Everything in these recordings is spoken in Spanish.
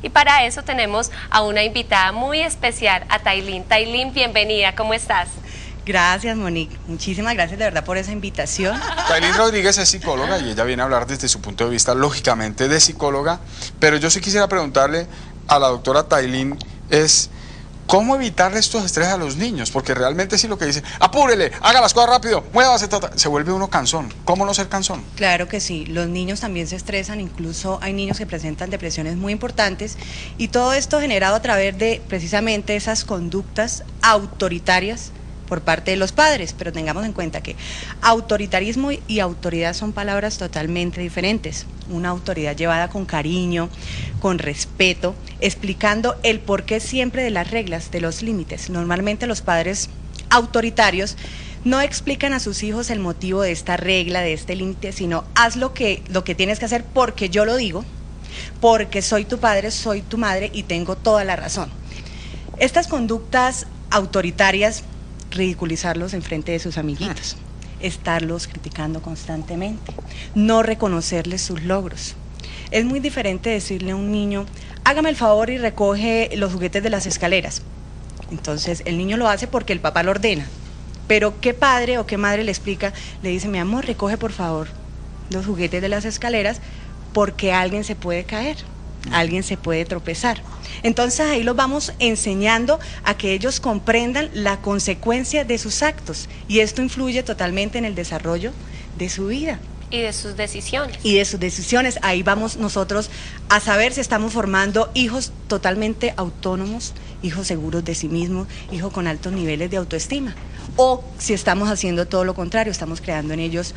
Y para eso tenemos a una invitada muy especial, a Tailín. Tailín, bienvenida, ¿cómo estás? Gracias, Monique. Muchísimas gracias de verdad por esa invitación. Tailín Rodríguez es psicóloga y ella viene a hablar desde su punto de vista, lógicamente, de psicóloga. Pero yo sí quisiera preguntarle a la doctora Tailín es ¿cómo evitarle estos estrés a los niños? Porque realmente sí lo que dice, apúrele, haga las cosas rápido, muévase, se vuelve uno cansón. ¿Cómo no ser cansón? Claro que sí, los niños también se estresan, incluso hay niños que presentan depresiones muy importantes y todo esto generado a través de precisamente esas conductas autoritarias por parte de los padres, pero tengamos en cuenta que autoritarismo y autoridad son palabras totalmente diferentes. Una autoridad llevada con cariño, con respeto, explicando el porqué siempre de las reglas, de los límites. Normalmente los padres autoritarios no explican a sus hijos el motivo de esta regla, de este límite, sino haz lo que tienes que hacer porque yo lo digo, porque soy tu padre, soy tu madre y tengo toda la razón. Estas conductas autoritarias, ridiculizarlos en frente de sus amiguitos, estarlos criticando constantemente, no reconocerles sus logros. Es muy diferente decirle a un niño, hágame el favor y recoge los juguetes de las escaleras. Entonces el niño lo hace porque el papá lo ordena, pero ¿qué padre o qué madre le explica? Le dice, mi amor, recoge por favor los juguetes de las escaleras porque alguien se puede caer, alguien se puede tropezar. Entonces ahí los vamos enseñando a que ellos comprendan la consecuencia de sus actos y esto influye totalmente en el desarrollo de su vida. Y de sus decisiones. Y de sus decisiones. Ahí vamos nosotros a saber si estamos formando hijos totalmente autónomos, hijos seguros de sí mismos, hijos con altos niveles de autoestima. O si estamos haciendo todo lo contrario, estamos creando en ellos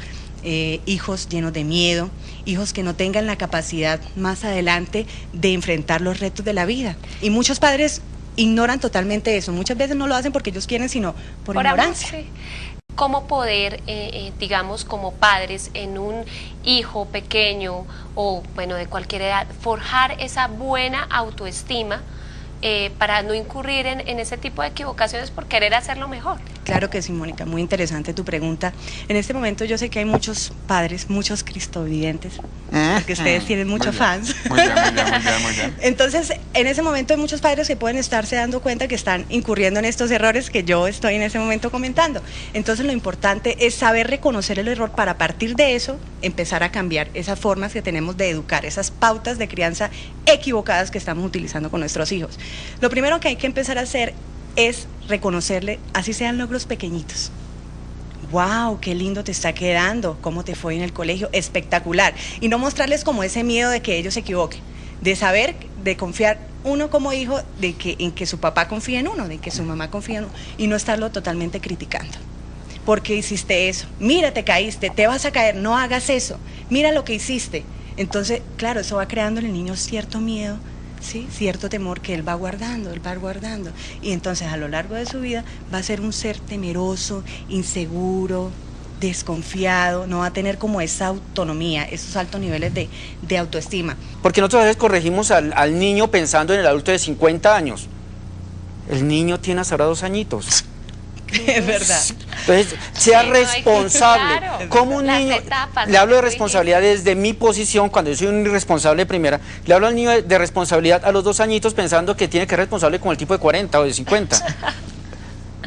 hijos llenos de miedo, hijos que no tengan la capacidad más adelante de enfrentar los retos de la vida. Y muchos padres ignoran totalmente eso. Muchas veces no lo hacen porque ellos quieren, sino por ignorancia. Amor, sí. ¿Cómo poder, digamos, como padres en un hijo pequeño o, bueno, de cualquier edad, forjar esa buena autoestima para no incurrir en ese tipo de equivocaciones por querer hacerlo mejor? Claro que sí, Mónica, muy interesante tu pregunta. En este momento yo sé que hay muchos padres, muchos cristovidentes, porque ustedes tienen muchos fans. Muy bien. Entonces, en ese momento hay muchos padres que pueden estarse dando cuenta que están incurriendo en estos errores que yo estoy en ese momento comentando. Entonces, lo importante es saber reconocer el error para a partir de eso empezar a cambiar esas formas que tenemos de educar, esas pautas de crianza equivocadas que estamos utilizando con nuestros hijos. Lo primero que hay que empezar a hacer es reconocerle, así sean logros pequeñitos. ¡Wow! ¡Qué lindo te está quedando! ¿Cómo te fue en el colegio? ¡Espectacular! Y no mostrarles como ese miedo de que ellos se equivoquen, de saber, de confiar uno como hijo, en que su papá confía en uno, de que su mamá confía en uno, y no estarlo totalmente criticando. ¿Por qué hiciste eso? Mira, te caíste, te vas a caer, no hagas eso. Mira lo que hiciste. Entonces, claro, eso va creando en el niño cierto miedo, ¿sí? Cierto temor que él va guardando, y entonces a lo largo de su vida va a ser un ser temeroso, inseguro, desconfiado, no va a tener como esa autonomía, esos altos niveles de autoestima. Porque nosotros a veces corregimos al niño pensando en el adulto de 50 años. El niño tiene hasta ahora 2 añitos. Es verdad. Entonces, sea Sí, responsable. claro. Como un Las niño, etapas, le hablo de ¿no? responsabilidad desde mi posición, cuando yo soy un irresponsable de primera, le hablo al niño de responsabilidad a los 2 añitos pensando que tiene que ser responsable con el tipo de 40 o de 50.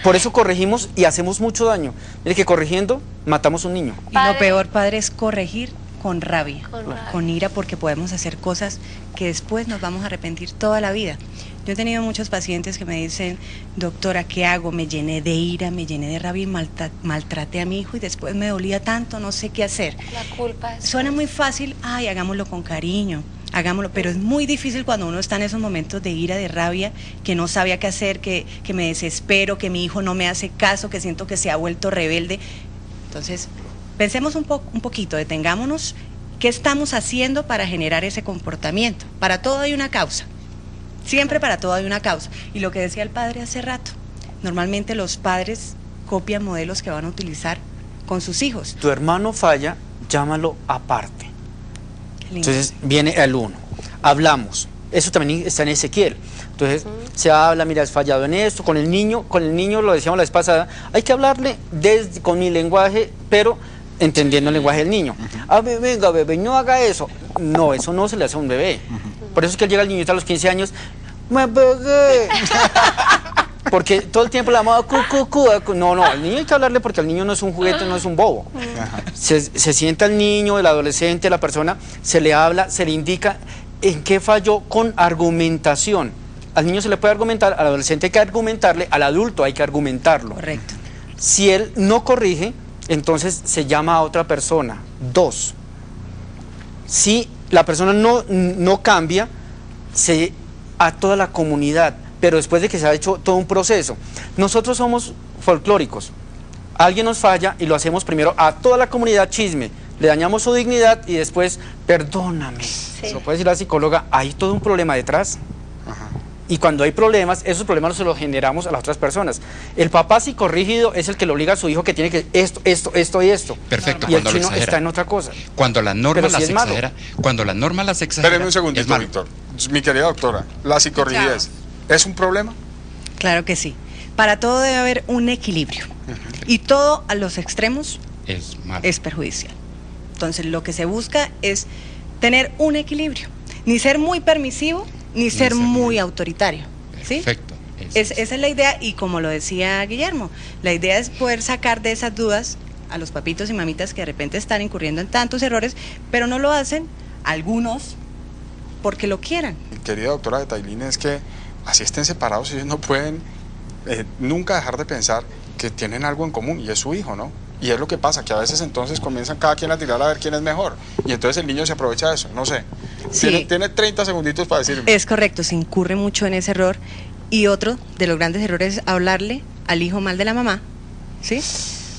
Por eso corregimos y hacemos mucho daño. Mire que corrigiendo, matamos un niño. Y lo peor, padre, es corregir con rabia, rabia. con ira, porque podemos hacer cosas que después nos vamos a arrepentir toda la vida. Yo he tenido muchos pacientes que me dicen, doctora, ¿qué hago? Me llené de ira, me llené de rabia y maltraté a mi hijo y después me dolía tanto, no sé qué hacer. La culpa es... Suena muy fácil, ay, hagámoslo con cariño, hagámoslo, pero es muy difícil cuando uno está en esos momentos de ira, de rabia, que no sabía qué hacer, que me desespero, que mi hijo no me hace caso, que siento que se ha vuelto rebelde. Entonces, pensemos un poquito, detengámonos, ¿qué estamos haciendo para generar ese comportamiento? Para todo hay una causa. Siempre para todo hay una causa. Y lo que decía el padre hace rato, normalmente los padres copian modelos que van a utilizar con sus hijos. Tu hermano falla, llámalo aparte. Entonces viene el 1. Hablamos. Eso también está en Ezequiel. Entonces se habla, mira, has fallado en esto. Con el niño lo decíamos la vez pasada, hay que hablarle con mi lenguaje, pero entendiendo el lenguaje del niño. A ver, venga, bebé, no haga eso. No, eso no se le hace a un bebé. Por eso es que llega el niñito a los 15 años, me pegué. Porque todo el tiempo la llamaba cu. No, al niño hay que hablarle porque el niño no es un juguete, no es un bobo. Se sienta el niño, el adolescente, la persona, se le habla, se le indica en qué falló con argumentación. Al niño se le puede argumentar, al adolescente hay que argumentarle, al adulto hay que argumentarlo. Correcto. Si él no corrige, entonces se llama a otra persona. 2. Si la persona no cambia, a toda la comunidad, pero después de que se ha hecho todo un proceso. Nosotros somos folclóricos. Alguien nos falla y lo hacemos primero a toda la comunidad chisme. Le dañamos su dignidad y después, perdóname. Sí. Lo puede decir la psicóloga, hay todo un problema detrás. Y cuando hay problemas, esos problemas se los generamos a las otras personas. El papá psicorrígido es el que le obliga a su hijo que tiene que esto y esto. Perfecto, Y el cuando lo chino exagera. está en otra cosa. Cuando la norma Pero si las es malo. exagera, cuando la norma las exagera, Espéreme un es segundito, malo. Víctor. Mi querida doctora, la psicorrigidez, ¿es un problema? Claro que sí. Para todo debe haber un equilibrio. Y todo a los extremos Es malo. es perjudicial. Entonces, lo que se busca es tener un equilibrio. Ni ser muy permisivo, ni ser muy autoritario. ¿Sí? Perfecto. Esa es la idea, y como lo decía Guillermo, la idea es poder sacar de esas dudas a los papitos y mamitas que de repente están incurriendo en tantos errores, pero no lo hacen, algunos, porque lo quieran. Mi querida doctora de Tailín, es que así estén separados, ellos no pueden nunca dejar de pensar que tienen algo en común, y es su hijo, ¿no? Y es lo que pasa, que a veces entonces comienzan cada quien a tirar a ver quién es mejor, y entonces el niño se aprovecha de eso, no sé. Sí. Tiene 30 segunditos para decirme. Es correcto, se incurre mucho en ese error. Y otro de los grandes errores es hablarle al hijo mal de la mamá, ¿sí?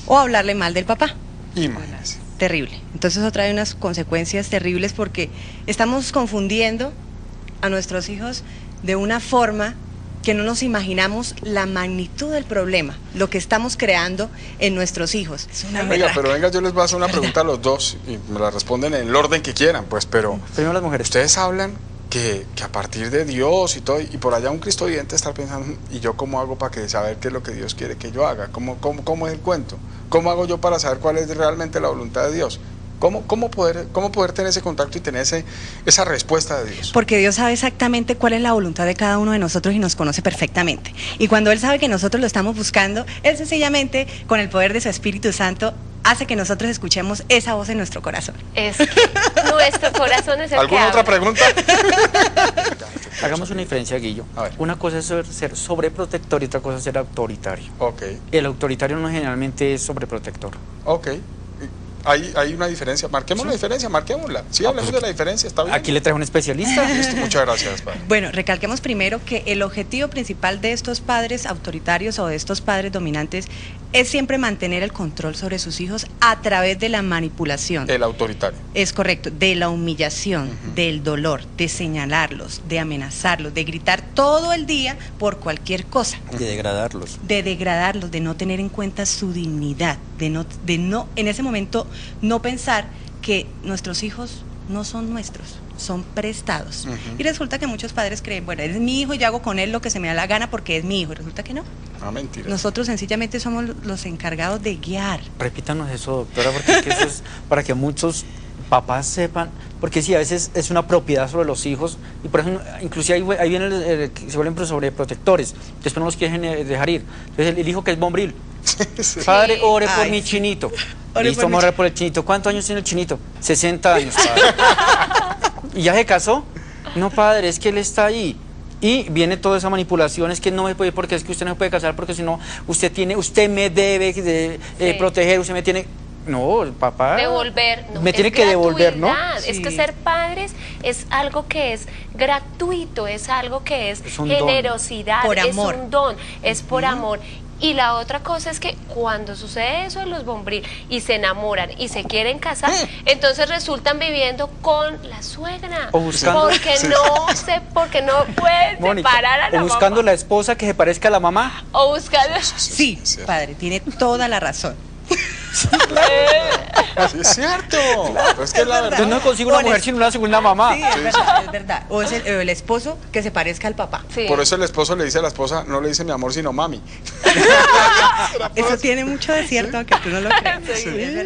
O hablarle mal del papá. Imagínense. Terrible. Entonces eso trae unas consecuencias terribles porque estamos confundiendo a nuestros hijos de una forma que no nos imaginamos la magnitud del problema, lo que estamos creando en nuestros hijos. Es una Oiga, berraca. pero venga, yo les voy a hacer una pregunta a los dos, y me la responden en el orden que quieran, pues, pero Primero las mujeres. ustedes hablan que a partir de Dios y todo, y por allá un Cristo viviente está pensando, ¿y yo cómo hago para que saber qué es lo que Dios quiere que yo haga? ¿Cómo es el cuento? ¿Cómo hago yo para saber cuál es realmente la voluntad de Dios? ¿Cómo poder tener ese contacto y tener esa respuesta de Dios? Porque Dios sabe exactamente cuál es la voluntad de cada uno de nosotros y nos conoce perfectamente. Y cuando Él sabe que nosotros lo estamos buscando, Él sencillamente, con el poder de su Espíritu Santo, hace que nosotros escuchemos esa voz en nuestro corazón. Es que nuestro corazón es el que ¿Alguna otra habla. pregunta? Hagamos una diferencia, Guillo. A ver. Una cosa es ser sobreprotector y otra cosa es ser autoritario. Ok, El autoritario no generalmente es sobreprotector. ok. Hay una diferencia. Marquemos la diferencia, marquémosla. Sí, hablemos de la diferencia, está bien. Aquí le traje un especialista. Listo, muchas gracias, padre. Bueno, recalquemos primero que el objetivo principal de estos padres autoritarios o de estos padres dominantes es siempre mantener el control sobre sus hijos a través de la manipulación. El autoritario. Es correcto, de la humillación, del dolor, de señalarlos, de amenazarlos, de gritar todo el día por cualquier cosa, De degradarlos. de degradarlos, de no tener en cuenta su dignidad, de no en ese momento no pensar que nuestros hijos no son nuestros, son prestados. Y resulta que muchos padres creen, bueno, es mi hijo y yo hago con él lo que se me da la gana porque es mi hijo, y resulta que no. No, mentira. Nosotros sencillamente somos los encargados de guiar. Repítanos eso, doctora, porque es que eso es para que muchos papás sepan, porque sí, a veces es una propiedad sobre los hijos, y por eso inclusive ahí viene se vuelven sobreprotectores, después no los quieren dejar ir. Entonces el hijo que es bombril, padre, ore por Ay, mi sí. chinito. Ore Listo, por mi vamos a orar por el chinito. ¿Cuántos años tiene el chinito? 60 años, padre. ¿Y ya se casó? No, padre, es que él está ahí. Y viene toda esa manipulación, es que no me puede, porque es que usted no se puede casar, porque si no, usted me debe Sí. proteger, usted me tiene... No, el papá Devolver, no, me es tiene que devolver, ¿no? gratuidad. Es que Sí. ser padres es algo que es gratuito, es algo que es Es un don. generosidad, Por es amor. un don, es por amor. Y la otra cosa es que cuando sucede eso en los bombril y se enamoran y se quieren casar, entonces resultan viviendo con la suegra. O buscando- porque no pueden Mónica, separar a la o buscando mamá. la esposa que se parezca a la mamá. O buscando. Sí, padre, tiene toda la razón. Sí, es cierto. Pero es que la verdad. Entonces no consigo una Pones- mujer sino una segunda mamá. Sí, es verdad, es verdad. O es el esposo que se parezca al papá. Sí. Por eso el esposo le dice a la esposa, no le dice mi amor, sino mami. Eso tiene mucho de cierto, aunque tú no lo creas. Sí. Sí, es verdad.